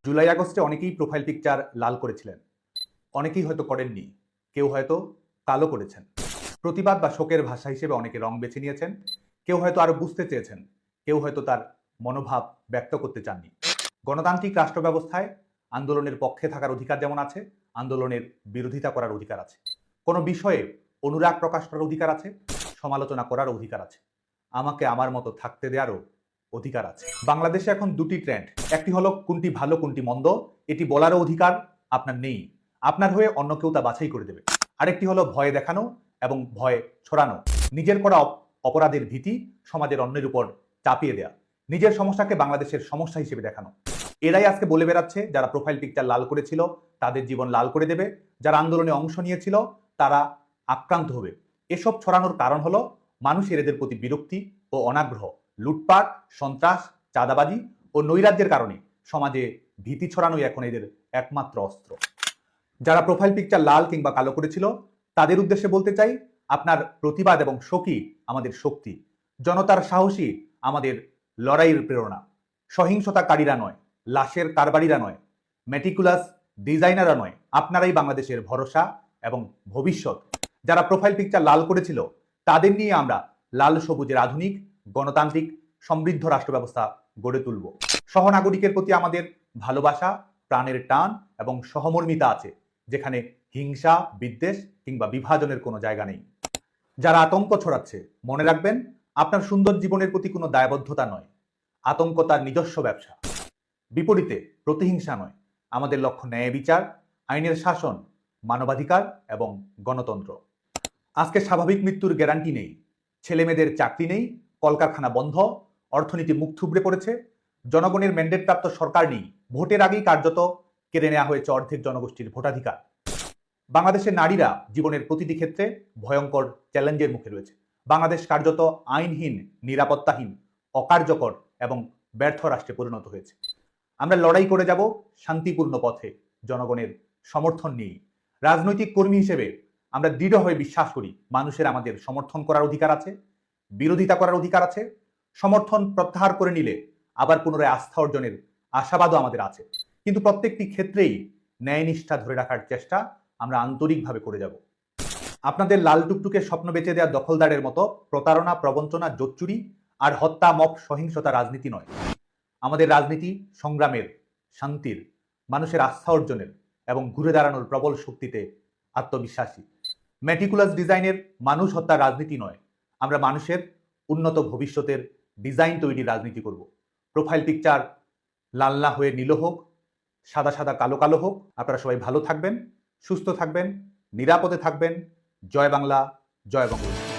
জুলাই আগস্টে অনেকেই profile picture লাল করেছিলেন, অনেকেই হয়তো করেননি, কেউ হয়তো কালো করেছেন। প্রতিবাদ বা শোকের ভাষা হিসেবে অনেকে রং বেছে নিয়েছেন, কেউ হয়তো আরো বুঝতে চেয়েছেন, কেউ হয়তো তার মনোভাব ব্যক্ত করতে চাননি। গণতান্ত্রিক রাষ্ট্র ব্যবস্থায় আন্দোলনের পক্ষে থাকার অধিকার যেমন আছে, আন্দোলনের বিরোধিতা করার অধিকার আছে। কোনো বিষয়ে অনুরাগ প্রকাশ করার অধিকার আছে, সমালোচনা করার অধিকার আছে। আমাকে আমার মতো থাকতে দেওয়ারও অধিকার আছে। বাংলাদেশে এখন দুটি ট্রেন্ড, একটি হলো কোনটি ভালো কোনটি মন্দ, এটি বলারও অধিকার আপনার নেই, আপনার হয়ে অন্য কেউ তা বাছাই করে দেবে। আরেকটি হলো ভয় দেখানো এবং ভয় ছড়ানো, নিজের করা অপরাধের ভীতি সমাজের অন্যের উপর চাপিয়ে দেয়া, নিজের সমস্যাকে বাংলাদেশের সমস্যা হিসেবে দেখানো। এরাই আজকে বলে বেড়াচ্ছে যারা প্রোফাইল পিকচার লাল করেছিল তাদের জীবন লাল করে দেবে, যারা আন্দোলনে অংশ নিয়েছিল তারা আক্রান্ত হবে। এসব ছড়ানোর কারণ হলো মানুষের এদের প্রতি বিরক্তি ও অনাগ্রহ। লুটপাট, সন্ত্রাস, চাঁদাবাজি ও নৈরাজ্যের কারণে সমাজে ভীতি ছড়ানোই এখন এদের একমাত্র অস্ত্র। যারা প্রোফাইল পিকচার লাল কিংবা কালো করেছিল তাদের উদ্দেশ্যে বলতে চাই, আপনার প্রতিবাদ এবং শোকই আমাদের শক্তি, জনতার সাহসী আমাদের লড়াইয়ের প্রেরণা। সহিংসতাকারীরা নয়, লাশের কারবারিরা নয়, মেটিকুলাস ডিজাইনাররা নয়, আপনারাই বাংলাদেশের ভরসা এবং ভবিষ্যৎ। যারা প্রোফাইল পিকচার লাল করেছিল তাদের নিয়ে আমরা লাল সবুজের আধুনিক গণতান্ত্রিক সমৃদ্ধ রাষ্ট্র ব্যবস্থা গড়ে তুলব। সহনাগরিকের প্রতি আমাদের ভালোবাসা, প্রাণের টান এবং সহমর্মিতা আছে, যেখানে হিংসা, বিদ্বেষ কিংবা বিভাজনের কোনো জায়গা নেই। যারা আতঙ্ক ছড়াচ্ছে, মনে রাখবেন আপনার সুন্দর জীবনের প্রতি কোনো দায়বদ্ধতা নয়, আতঙ্ক তার নিজস্ব ব্যবসা। বিপরীতে প্রতিহিংসা নয়, আমাদের লক্ষ্য ন্যায় বিচার, আইনের শাসন, মানবাধিকার এবং গণতন্ত্র। আজকে স্বাভাবিক মৃত্যুর গ্যারান্টি নেই, ছেলেমেয়েদের চাকরি নেই, কলকারখানা বন্ধ, অর্থনীতি মুখ থুবড়ে পড়েছে, জনগণের ম্যান্ডেটপ্রাপ্ত সরকার নেই, ভোটের আগেই কার্যত কেড়ে নেওয়া হয়েছে অর্ধেক জনগোষ্ঠীর ভোটাধিকার। বাংলাদেশের নারীরা জীবনের প্রতিটি ক্ষেত্রে ভয়ঙ্কর চ্যালেঞ্জের মুখে রয়েছে। বাংলাদেশ কার্যত আইনহীন, নিরাপত্তাহীন, অকার্যকর এবং ব্যর্থ রাষ্ট্রে পরিণত হয়েছে। আমরা লড়াই করে যাব শান্তিপূর্ণ পথে, জনগণের সমর্থন নিয়েই। রাজনৈতিক কর্মী হিসেবে আমরা দৃঢ়ভাবে বিশ্বাস করি মানুষের আমাদের সমর্থন করার অধিকার আছে, বিরোধিতা করার অধিকার আছে। সমর্থন প্রত্যাহার করে নিলে আবার পুনরায় আস্থা অর্জনের আশাবাদও আমাদের আছে। কিন্তু প্রত্যেকটি ক্ষেত্রেই ন্যায়নিষ্ঠা ধরে রাখার চেষ্টা আমরা আন্তরিকভাবে করে যাব। আপনাদের লাল টুকটুকে স্বপ্ন বেঁচে দেওয়া দখলদারের মতো প্রতারণা, প্রবঞ্চনা, জোচ্চুরি আর হত্যা, মব সহিংসতা রাজনীতি নয়। আমাদের রাজনীতি সংগ্রামের, শান্তির, মানুষের আস্থা অর্জনের এবং ঘুরে দাঁড়ানোর প্রবল শক্তিতে আত্মবিশ্বাসী। মেটিকুলাস ডিজাইনের মানুষ হত্যার রাজনীতি নয়, আমরা মানুষের উন্নত ভবিষ্যতের ডিজাইন তৈরির রাজনীতি করব। প্রোফাইল পিকচার লাল না হয়ে নীল হোক, সাদা সাদা কালো কালো হোক। আপনারা সবাই ভালো থাকবেন, সুস্থ থাকবেন, নিরাপদে থাকবেন। জয় বাংলা, জয় বঙ্গবন্ধু।